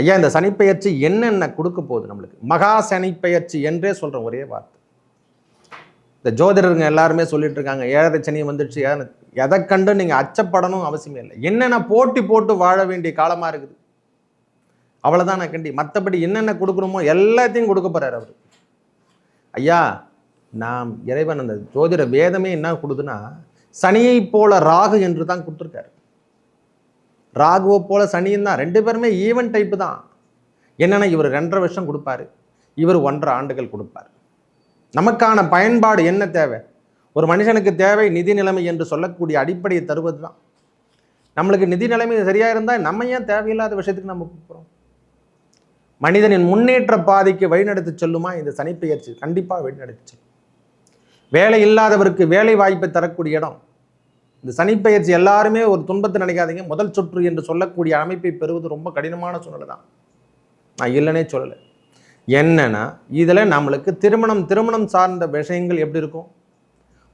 ஐயா இந்த சனிப்பெயர்ச்சி என்னென்ன கொடுக்க போகுது நம்மளுக்கு? மகா சனிப்பெயர்ச்சி என்றே சொல்கிறேன் ஒரே வார்த்தை. இந்த ஜோதிடருங்க எல்லாருமே சொல்லிட்டு இருக்காங்க 7.5 சனி வந்துடுச்சு. எதை கண்டு நீங்கள் அச்சப்படணும் அவசியமே இல்லை. என்னென்ன போட்டி போட்டு வாழ வேண்டிய காலமாக இருக்குது, அவ்வளோதான் நான் கண்டி. மற்றபடி என்னென்ன கொடுக்கணுமோ எல்லாத்தையும் கொடுக்க போகிறார் அவர். ஐயா நாம் இறைவன் அந்த ஜோதிட வேதமே என்ன கொடுதுன்னா, சனியை போல ராகு என்று தான் கொடுத்துருக்காரு. ராகுவை போல சனியும் தான், 2 பேருமே ஈவன் டைப்பு தான். என்னென்னா இவர் 2.5 வருஷம் கொடுப்பாரு, இவர் 1.5 ஆண்டுகள் கொடுப்பார். நமக்கான பயன்பாடு என்ன தேவை? ஒரு மனுஷனுக்கு தேவை நிதி நிலைமை என்று சொல்லக்கூடிய அடிப்படையை தருவது தான். நம்மளுக்கு நிதி நிலைமை சரியாக இருந்தால் நம்ம ஏன் தேவையில்லாத விஷயத்துக்கு நம்ம போகிறோம்? மனிதனின் முன்னேற்ற பாதைக்கு வழிநடத்தி செல்லுமா இந்த சனிப்பெயர்ச்சி? கண்டிப்பாக வழிநடத்தி செல்லும். வேலை இல்லாதவருக்கு வேலை வாய்ப்பை தரக்கூடிய இடம் இந்த சனிப்பெயர்ச்சி. எல்லாருமே ஒரு துன்பத்தை நினைக்காதீங்க. முதல் சுற்று என்று சொல்லக்கூடிய அமைப்பை பெறுவது ரொம்ப கடினமான சூழ்நிலை தான், நான் இல்லைன்னே சொல்லலை. என்னன்னா இதில் நம்மளுக்கு திருமணம் சார்ந்த விஷயங்கள் எப்படி இருக்கும்,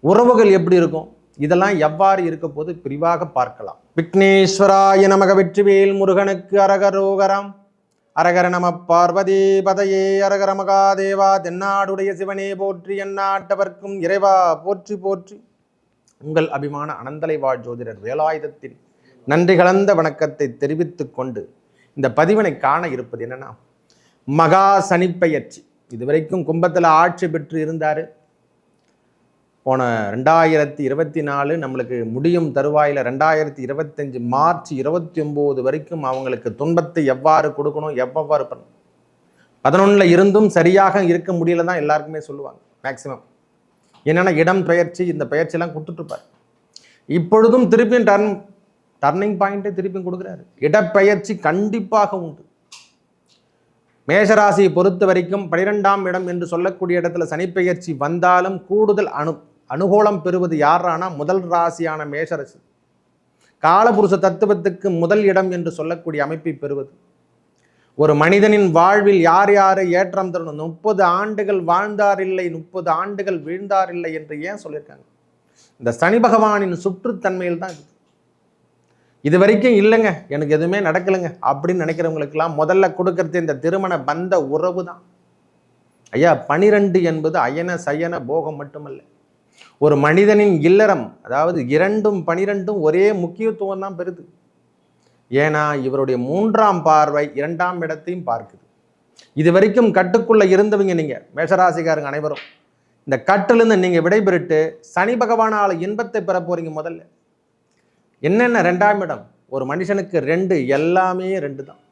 உறவுகள் எப்படி இருக்கும், இதெல்லாம் எவ்வாறு இருக்க போது பிரிவாக பார்க்கலாம். விக்னேஸ்வராய நமக. வெற்றிவேல் முருகனுக்கு அரகரோகரம். அரகர நம பார்வதி பதையே. அரகர மகாதேவா. தென்னாடுடைய சிவனே போற்றி, எந்நாட்டவர்க்கும் இறைவா போற்றி போற்றி. உங்கள் அபிமான அனந்தலை வாழ் ஜோதிடர் வேலாயுதத்தின் நன்றி கலந்த வணக்கத்தை தெரிவித்துக் கொண்டு இந்த பதிவினை காண இருப்பது என்னன்னா, மகா சனிப்பெயர்ச்சி. இதுவரைக்கும் கும்பத்தில் ஆட்சி பெற்று இருந்தார். போன 2024 நம்மளுக்கு முடியும் தருவாயில் 2025 மார்ச் 29 வரைக்கும் அவங்களுக்கு துன்பத்தை எவ்வாறு கொடுக்கணும், எவ்வாறு பண்ணணும், 11 இருந்தும் சரியாக இருக்க முடியல தான் எல்லாருக்குமே சொல்லுவாங்க மேக்சிமம். என்னென்னா இடம் பெயர்ச்சி, இந்த பயிற்சியெல்லாம் கொடுத்துட்ருப்பார். இப்பொழுதும் திருப்பியும் டர்னிங் பாயிண்ட்டை திருப்பியும் கொடுக்குறாரு. இடப்பெயர்ச்சி கண்டிப்பாக உண்டு. மேஷராசியை பொறுத்த வரைக்கும் 12ஆம் இடம் என்று சொல்லக்கூடிய இடத்துல சனிப்பெயர்ச்சி வந்தாலும் கூடுதல் அனுகூலம் பெறுவது யாரானா முதல் ராசியான மேஷராசி. காலபுருஷ தத்துவத்துக்கு முதல் இடம் என்று சொல்லக்கூடிய அமைப்பை பெறுவது. ஒரு மனிதனின் வாழ்வில் யார் யாரை ஏற்றம் தரணும், 30 ஆண்டுகள் வாழ்ந்தார் இல்லை, 30 ஆண்டுகள் வீழ்ந்தார் இல்லை என்று ஏன் சொல்லியிருக்காங்க? இந்த சனி பகவானின் சுற்றுத்தன்மையில் தான் இருக்குது. இது வரைக்கும் இல்லைங்க, எனக்கு எதுவுமே நடக்கலைங்க அப்படின்னு நினைக்கிறவங்களுக்கெல்லாம் முதல்ல கொடுக்கறது இந்த திருமண பந்த உறவு தான். ஐயா 12 என்பது அயன சயன போகம் மட்டுமல்ல, ஒரு மனிதனின் இல்லறம். அதாவது 2ம் 12ம் ஒரே முக்கியத்துவம் தான் பெறுது. ஏன்னா இவருடைய 3ஆம் பார்வை 2ஆம் இடத்தையும் பார்க்குது. இது வரைக்கும் கட்டுக்குள்ள இருந்தவங்க நீங்க மேஷராசிக்காரங்க அனைவரும் இந்த கட்டிலிருந்து நீங்க விடைபெறுட்டு சனி பகவானால இன்பத்தை பெற போறீங்க. முதல்ல என்னென்ன 2ஆம் இடம்? ஒரு மனுஷனுக்கு 2 எல்லாமே 2 தான்.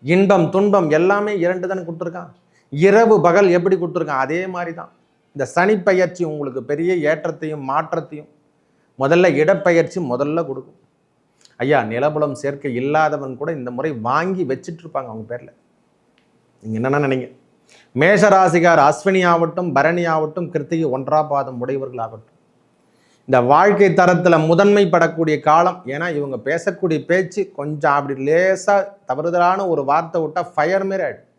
இன்பம் துன்பம் எல்லாமே 2 தானே கொடுத்துருக்கான். இரவு பகல் எப்படி கொடுத்துருக்கான் அதே மாதிரி தான் இந்த சனிப்பெயர்ச்சி உங்களுக்கு பெரிய ஏற்றத்தையும் மாற்றத்தையும் முதல்ல இடப்பெயர்ச்சி முதல்ல கொடுக்கும். ஐயா நிலபுலம் சேர்க்கை இல்லாதவன் கூட இந்த முறை வாங்கி வச்சுட்டு இருப்பாங்க அவங்க பேர்ல. நீங்க என்னென்ன நினைங்க? மேஷராசிகார் அஸ்வினி ஆகட்டும், பரணி ஆகட்டும், கிருத்திகை 1ஆம் பாதம் உடையவர்கள் ஆகட்டும், இந்த வாழ்க்கை தரத்தில் முதன்மைப்படக்கூடிய காலம். ஏன்னா இவங்க பேசக்கூடிய பேச்சு கொஞ்சம் அப்படி லேசாக தவறுதலான ஒரு வார்த்தை விட்டால் ஃபயர் மாரி ஆகிடும்.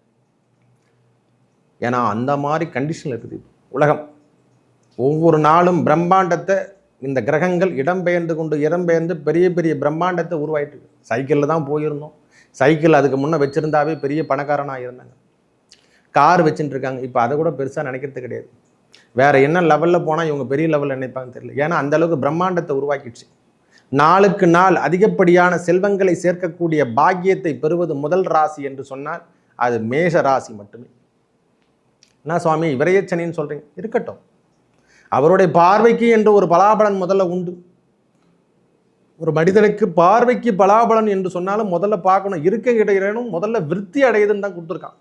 ஏன்னா அந்த மாதிரி கண்டிஷன் இருக்குது உலகம். ஒவ்வொரு நாளும் பிரம்மாண்டத்தை இந்த கிரகங்கள் இடம்பெயர்ந்து கொண்டு இடம்பெயர்ந்து பெரிய பெரிய பிரம்மாண்டத்தை உருவாயிட்டு. சைக்கிளில் தான் போயிருந்தோம். சைக்கிள் அதுக்கு முன்னே வச்சுருந்தாவே பெரிய பணக்காரனாக இருந்தாங்க. கார் வச்சுட்டு இருக்காங்க. இப்போ அதை கூட பெருசாக நினைக்கிறது கிடையாது. வேறு என்ன லெவலில் போனால் இவங்க பெரிய லெவலில் நினைப்பாங்க தெரியல. ஏன்னா அந்தளவுக்கு பிரம்மாண்டத்தை உருவாக்கிடுச்சு. நாளுக்கு நாள் அதிகப்படியான செல்வங்களை சேர்க்கக்கூடிய பாக்கியத்தை பெறுவது முதல் ராசி என்று சொன்னால் அது மேஷ ராசி மட்டுமே. என்ன சுவாமி விரயச்சனின்னு சொல்கிறீங்க? இருக்கட்டும், அவருடைய பார்வைக்கு என்று ஒரு பலாபலன் முதல்ல உண்டு. ஒரு மனிதனுக்கு பார்வைக்கு பலாபலன் என்று சொன்னாலும் முதல்ல பார்க்கணும், இருக்க இடையிலும் முதல்ல விருத்தி அடையுதுன்னு தான் கொடுத்துருக்கான்.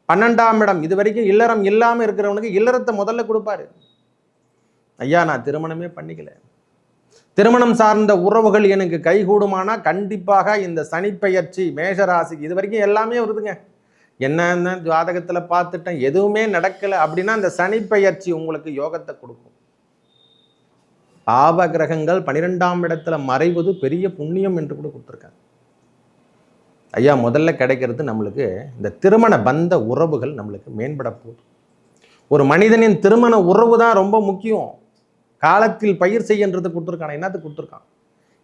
12ஆம் இடம். இது வரைக்கும் இல்லறம் இல்லாமல் இருக்கிறவனுக்கு இல்லறத்தை முதல்ல கொடுப்பாரு. ஐயா நான் திருமணமே பண்ணிக்கல, திருமணம் சார்ந்த உறவுகள் எனக்கு கைகூடுமானா கண்டிப்பாக இந்த சனிப்பெயர்ச்சி மேஷராசிக்கு இது வரைக்கும் எல்லாமே வருதுங்க. என்னென்ன ஜாதகத்தில் பார்த்துட்டேன் எதுவுமே நடக்கலை அப்படின்னா இந்த சனிப்பெயர்ச்சி உங்களுக்கு யோகத்தை கொடுக்கும். பாவ கிரகங்கள் 12ஆம் இடத்துல மறைவது பெரிய புண்ணியம் என்று கூட கொடுத்துருக்காங்க. ஐயா முதல்ல கிடைக்கிறது நம்மளுக்கு இந்த திருமண பந்த உறவுகள் நம்மளுக்கு மேம்பட போகுது. ஒரு மனிதனின் திருமண உறவு தான் ரொம்ப முக்கியம். காலத்தில் பயிர் செய்யன்றது கொடுத்துருக்கான். என்னத்துக்கு கொடுத்துருக்கான்?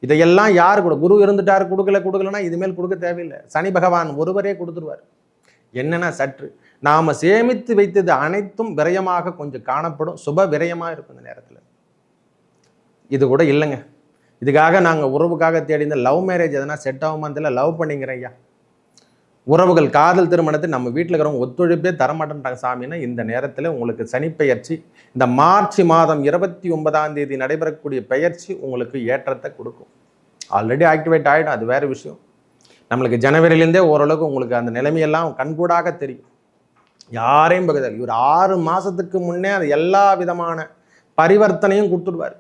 இதையெல்லாம் யார் கூட குரு இருந்துட்டார் கொடுக்கலன்னா இதுமேல் கொடுக்க தேவையில்லை. சனி பகவான் ஒருவரே கொடுத்துருவார். என்னன்னா சற்று நாம சேமித்து வைத்தது அனைத்தும் விரயமாக கொஞ்சம் காணப்படும், சுப விரயமாக இருக்கும் இந்த நேரத்தில். இது கூட இல்லைங்க, இதுக்காக நாங்கள் உறவுக்காக தேடி இந்த லவ் மேரேஜ் எதனா செட் ஆகுமா தெரியல, லவ் பண்ணிக்கிறேன் ஐயா. உறவுகள் காதல் திருமணத்தை நம்ம வீட்டில் இருக்கிறவங்க ஒத்துழைப்பே தரமாட்டேன்றாங்க சாமின்னா, இந்த நேரத்தில் உங்களுக்கு சனிப்பெயர்ச்சி இந்த மார்ச் மாதம் 29ஆம் தேதி நடைபெறக்கூடிய பெயர்ச்சி உங்களுக்கு ஏற்றத்தை கொடுக்கும். ஆல்ரெடி ஆக்டிவேட் ஆகிடும், அது வேறு விஷயம். நம்மளுக்கு ஜனவரியிலேருந்தே ஓரளவுக்கு உங்களுக்கு அந்த நிலைமையெல்லாம் கண்கூடாக தெரியும். யாரையும் பகுதல் இவர் 6 மாதத்துக்கு முன்னே அது எல்லா விதமான பரிவர்த்தனையும் கொடுத்துடுவார்.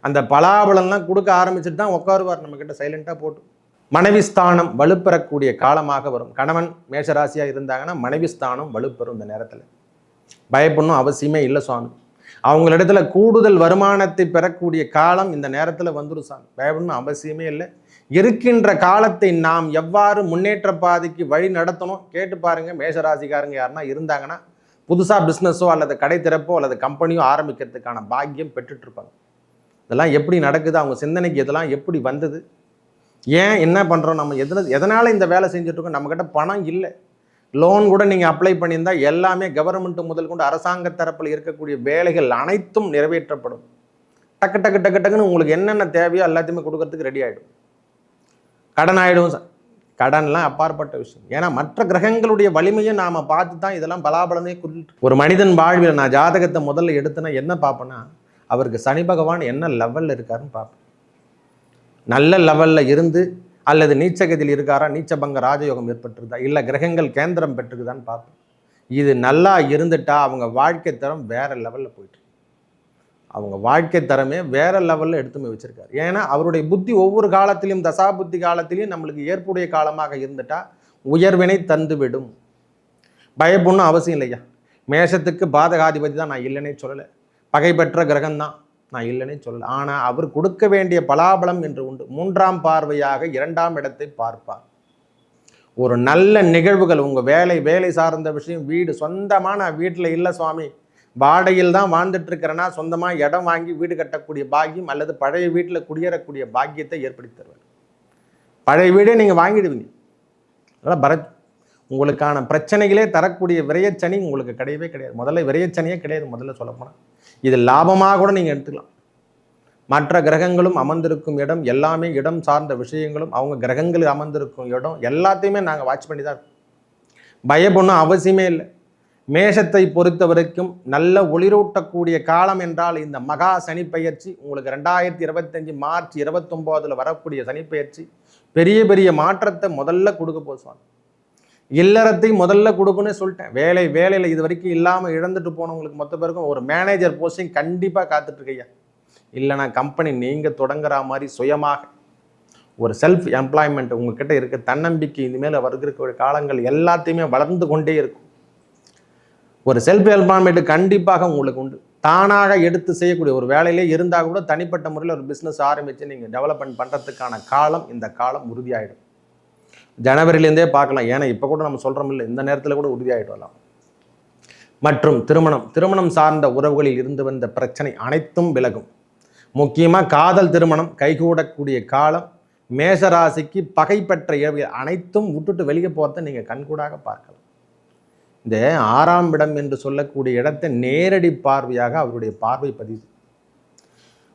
அந்த பலாபலம்லாம் கொடுக்க ஆரம்பிச்சுட்டு தான் உட்காருவார் நம்மக்கிட்ட சைலண்ட்டாக போட்டு. மனைவி ஸ்தானம் வலுப்பெறக்கூடிய காலமாக வரும். கணவன் மேஷராசியாக இருந்தாங்கன்னா மனைவி ஸ்தானம் வலுப்பெறும். இந்த நேரத்தில் பயப்படணும் அவசியமே இல்லை சுவாமி. அவங்களிடத்துல கூடுதல் வருமானத்தை பெறக்கூடிய காலம் இந்த நேரத்தில் வந்துடும் சாமி. பயப்படணும் அவசியமே இல்லை. இருக்கின்ற காலத்தை நாம் எவ்வாறு முன்னேற்ற பாதைக்கு வழி நடத்தணும் கேட்டு பாருங்க. மேஷராசிக்காரங்க யாருன்னா இருந்தாங்கன்னா புதுசாக பிஸ்னஸோ அல்லது கடை திறப்போ அல்லது கம்பெனியோ ஆரம்பிக்கிறதுக்கான பாக்கியம் பெற்றுட்டு இருப்பாங்க. இதெல்லாம் எப்படி நடக்குது, அவங்க சிந்தனைக்கு இதெல்லாம் எப்படி வந்தது, ஏன் என்ன பண்ணுறோம், நம்ம எதனால் இந்த வேலை செஞ்சுட்ருக்கோம், நம்மக்கிட்ட பணம் இல்லை. லோன் கூட நீங்கள் அப்ளை பண்ணியிருந்தால் எல்லாமே கவர்மெண்ட்டு முதல் கொண்டு அரசாங்க தரப்பில் இருக்கக்கூடிய வேலைகள் அனைத்தும் நிறைவேற்றப்படும். டக்கு டக்கு டக்கு டக்குன்னு உங்களுக்கு என்னென்ன தேவையோ எல்லாத்தையுமே கொடுக்கறதுக்கு ரெடி ஆகிடும். கடன் ஆகிடும். கடன்லாம் அப்பாற்பட்ட விஷயம். ஏன்னா மற்ற கிரகங்களுடைய வலிமையை நாம் பார்த்து தான் இதெல்லாம் பலாபலனே குறிட்டு. ஒரு மனிதன் வாழ்வில் நான் ஜாதகத்தை முதல்ல எடுத்தேன்னா என்ன பார்ப்பேன்னா, அவருக்கு சனி பகவான் என்ன லெவலில் இருக்காருன்னு பார்ப்பேன். நல்ல லெவலில் இருந்து அல்லது நீச்சகத்தில் இருக்காரா, நீச்சபங்க ராஜயோகம் ஏற்பட்டிருந்தா, இல்லை கிரகங்கள் கேந்திரம் பெற்றுக்குதான்னு பார்ப்பேன். இது நல்லா இருந்துட்டா அவங்க வாழ்க்கை தரம் வேற லெவலில் போயிட்டு, அவங்க வாழ்க்கை தரமே வேற லெவலில் எடுத்துமே வச்சிருக்காரு. ஏன்னா அவருடைய புத்தி ஒவ்வொரு காலத்திலையும் தசா புத்தி காலத்திலையும் நம்மளுக்கு ஏற்புடைய காலமாக இருந்துட்டா உயர்வினை தந்து விடும். பயப்படணும் அவசியம் இல்லையா. மேஷத்துக்கு பாதகாதிபதி தான், நான் இல்லைன்னே சொல்லலை. பகை பெற்ற கிரகம்தான், நான் இல்லைன்னே சொல்லலை. ஆனால் அவர் கொடுக்க வேண்டிய பலாபலம் என்று உண்டு. 3ஆம் பார்வையாக 2ஆம் இடத்தை பார்ப்பார். ஒரு நல்ல நிகழ்வுகள், உங்கள் வேலை சார்ந்த விஷயம், வீடு சொந்தமான வீட்டில் இல்லை சுவாமி, வாடகையில் தான் வாழ்ந்துட்டு இருக்கிறேன்னா சொந்தமாக இடம் வாங்கி வீடு கட்டக்கூடிய பாக்கியம் அல்லது பழைய வீட்டில் குடியேறக்கூடிய பாக்கியத்தை ஏற்படுத்தி தருவார். பழைய வீடே நீங்கள் வாங்கிடுவீங்க. அதனால் பரத் உங்களுக்கான பிரச்சனைகளே தரக்கூடிய விரயச்சனி உங்களுக்கு கிடையவே கிடையாது. முதல்ல விரயச்சனியே கிடையாது. முதல்ல சொல்லப்போனால் இது லாபமாக கூட நீங்கள் எடுத்துக்கலாம். மற்ற கிரகங்களும் அமர்ந்திருக்கும் இடம் எல்லாமே இடம் சார்ந்த விஷயங்களும் அவங்க கிரகங்கள் அமர்ந்திருக்கும் இடம் எல்லாத்தையுமே நாங்கள் வாட்ச் பண்ணி தான் இருக்கோம். பயப்படணும் அவசியமே இல்லை. மேஷத்தை பொறுத்த வரைக்கும் நல்ல ஒளிரூட்டக்கூடிய காலம் என்றால் இந்த மகா சனிப்பெயர்ச்சி உங்களுக்கு 2025 மார்ச் 29 வரக்கூடிய சனிப்பெயர்ச்சி பெரிய பெரிய மாற்றத்தை முதல்ல கொடுக்க போசுவாங்க. இல்லறத்தை முதல்ல கொடுக்குன்னு சொல்லிட்டேன். வேலையில் இது வரைக்கும் இல்லாமல் இழந்துட்டு போனவங்களுக்கு மொத்த பேருக்கும் ஒரு மேனேஜர் போஸ்டிங் கண்டிப்பாக காத்துட்ருக்கையா. இல்லைனா கம்பெனி நீங்கள் தொடங்குற மாதிரி சுயமாக ஒரு செல்ஃப் எம்ப்ளாய்மெண்ட் உங்ககிட்ட இருக்க தன்னம்பிக்கை இனிமேல் வருகிற காலங்கள் எல்லாத்தையுமே வளர்ந்து கொண்டே இருக்கும். ஒரு செல்ஃப் எம்ப்ளாய்மெண்ட் கண்டிப்பாக உங்களுக்கு உண்டு. தானாக எடுத்து செய்யக்கூடிய ஒரு வேலையிலே இருந்தால் கூட தனிப்பட்ட முறையில் ஒரு பிஸ்னஸ் ஆரம்பித்து நீங்கள் டெவலப்மெண்ட் பண்ணுறதுக்கான காலம் இந்த காலம் உறுதியாகிடும். ஜனவரியிலேருந்தே பார்க்கலாம். ஏன்னா இப்போ கூட நம்ம சொல்கிறோம் இல்லை, இந்த நேரத்தில் கூட உறுதியாகிட்டு வரலாம். மற்றும் திருமணம் சார்ந்த உறவுகளில் இருந்து வந்த பிரச்சனை அனைத்தும் விலகும். முக்கியமாக காதல் திருமணம் கைகூடக்கூடிய காலம். மேஷராசிக்கு பகை பெற்ற இழவுகள் அனைத்தும் விட்டுட்டு வெளியே போகிறத நீங்கள் கண்கூடாக பார்க்கலாம். இந்த 6ஆம் இடம் என்று சொல்லக்கூடிய இடத்தை நேரடி பார்வையாக அவருடைய பார்வை பதிவு.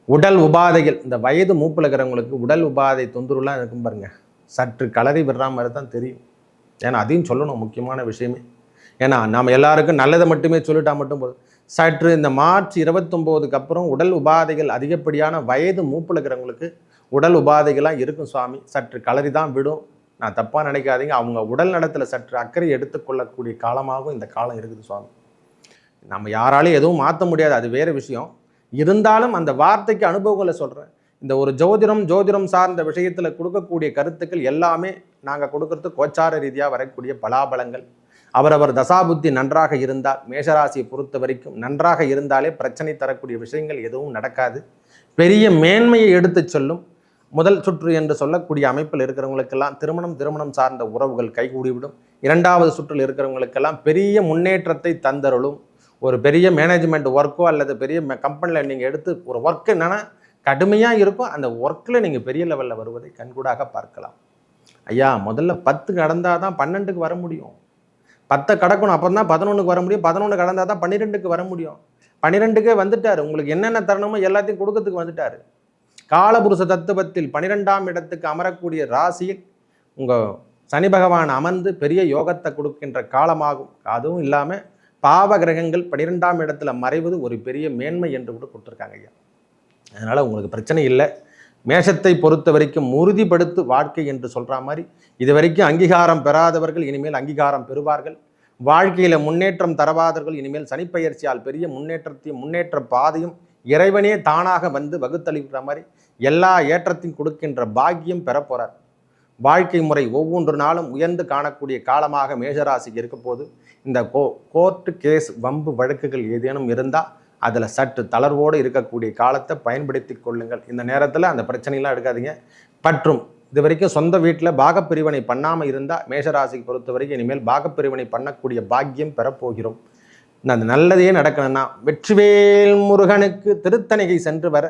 உடல் உபாதைகள், இந்த வயது மூப்பில் இருக்கிறவங்களுக்கு உடல் உபாதை தொந்தரவுலாம் இருக்கும் பாருங்க, சற்று கலரி விடுற மாதிரி தான் தெரியும். ஏன்னா அதையும் சொல்லணும், முக்கியமான விஷயமே. ஏன்னா நாம் எல்லாருக்கும் நல்லதை மட்டுமே சொல்லிட்டா மட்டும் போதும். சற்று இந்த மார்ச் 29க்கு அப்புறம் உடல் உபாதைகள் அதிகப்படியான வயது மூப்பில் இருக்கிறவங்களுக்கு உடல் உபாதைகள்லாம் இருக்கும் சுவாமி. சற்று கலரி தான் விடும். நான் தப்பாக நினைக்காதீங்க. அவங்க உடல் நலத்தில் சற்று அக்கறை எடுத்துக்கொள்ளக்கூடிய காலமாகவும் இந்த காலம் இருக்குது சுவாமி. நம்ம யாராலையும் எதுவும் மாற்ற முடியாது, அது வேறு விஷயம். இருந்தாலும் அந்த வார்த்தைக்கு அனுபவங்களை சொல்கிறேன். இந்த ஒரு ஜோதிடம் சார்ந்த விஷயத்தில் கொடுக்கக்கூடிய கருத்துக்கள் எல்லாமே நாங்கள் கொடுக்கறது கோச்சார ரீதியாக வரக்கூடிய பலாபலங்கள். அவரவர் தசாபுத்தி நன்றாக இருந்தால், மேஷராசியை பொறுத்த வரைக்கும் நன்றாக இருந்தாலே பிரச்சனை தரக்கூடிய விஷயங்கள் எதுவும் நடக்காது. பெரிய மேன்மையை எடுத்து சொல்லும். முதல் சுற்று என்று சொல்லக்கூடிய அமைப்பில் இருக்கிறவங்களுக்கெல்லாம் திருமணம் சார்ந்த உறவுகள் கைகூடிவிடும். 2வது சுற்றில் இருக்கிறவங்களுக்கெல்லாம் பெரிய முன்னேற்றத்தை தந்தருளும். ஒரு பெரிய மேனேஜ்மெண்ட் ஒர்க்கோ அல்லது பெரிய கம்பெனியில் நீங்கள் எடுத்து ஒரு ஒர்க்கு என்னென்னா கடுமையாக இருக்கும். அந்த ஒர்க்கில் நீங்கள் பெரிய லெவலில் வருவதை கண்கூடாக பார்க்கலாம். ஐயா முதல்ல 10 கடந்தால் தான் 12க்கு வர முடியும். 10 கடக்கணும், அப்போ தான் 11க்கு வர முடியும். 11 கடந்தால் தான் 12க்கு வர முடியும். 12க்கே வந்துட்டார். உங்களுக்கு என்னென்ன தரணுமோ எல்லாத்தையும் கொடுக்கறதுக்கு வந்துட்டார். காலபுருஷ தத்துவத்தில் 12ஆம் இடத்துக்கு அமரக்கூடிய ராசியில் உங்கள் சனி பகவான் அமர்ந்து பெரிய யோகத்தை கொடுக்கின்ற காலமாகும். அதுவும் இல்லாமல் பாவ கிரகங்கள் 12ஆம் இடத்துல மறைவது ஒரு பெரிய மேன்மை என்று கூட கொடுத்துருக்காங்க ஐயா. அதனால் உங்களுக்கு பிரச்சனை இல்லை. மேஷத்தை பொறுத்த வரைக்கும் உறுதிப்படுத்து வாழ்க்கை என்று சொல்கிற மாதிரி இது வரைக்கும் அங்கீகாரம் பெறாதவர்கள் இனிமேல் அங்கீகாரம் பெறுவார்கள். வாழ்க்கையில் முன்னேற்றம் தரவாதவர்கள் இனிமேல் சனிப்பெயர்ச்சியால் பெரிய முன்னேற்ற பாதையும் இறைவனே தானாக வந்து வகுத்தளிக்கிற மாதிரி எல்லா ஏற்றத்தையும் கொடுக்கின்ற பாக்கியம் பெறப்போகிறார். வாழ்க்கை முறை ஒவ்வொன்று நாளும் உயர்ந்து காணக்கூடிய காலமாக மேஷராசிக்கு இருக்க போது இந்த கோர்ட்டு கேஸ் வம்பு வழக்குகள் ஏதேனும் இருந்தால் அதில் சற்று தளர்வோடு இருக்கக்கூடிய காலத்தை பயன்படுத்தி கொள்ளுங்கள். இந்த நேரத்தில் அந்த பிரச்சனைலாம் எடுக்காதீங்க. மற்றும் இது வரைக்கும் சொந்த வீட்டில் பாகப்பிரிவினை பண்ணாமல் இருந்தால் மேஷராசிக்கு பொறுத்த வரைக்கும் இனிமேல் பாகப்பிரிவினை பண்ணக்கூடிய பாக்கியம் பெறப்போகிறோம். அந்த நல்லதே நடக்கணும்னா வெற்றிவேல் முருகனுக்கு திருத்தணிகை சென்று வர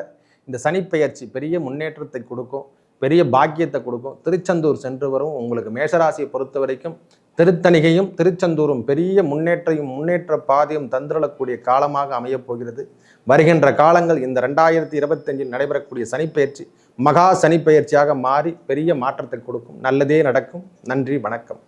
இந்த சனிப்பெயர்ச்சி பெரிய முன்னேற்றத்தை கொடுக்கும், பெரிய பாக்கியத்தை கொடுக்கும். திருச்செந்தூர் சென்று வரும். உங்களுக்கு மேஷராசியை பொறுத்த வரைக்கும் திருத்தணிகையும் திருச்செந்தூரும் பெரிய முன்னேற்ற பாதையும் தந்திரக்கூடிய காலமாக அமையப் போகிறது. வருகின்ற காலங்கள் இந்த 2025 நடைபெறக்கூடிய சனிப்பெயர்ச்சி மகா சனிப்பெயர்ச்சியாக மாறி பெரிய மாற்றத்தை கொடுக்கும். நல்லதே நடக்கும். நன்றி, வணக்கம்.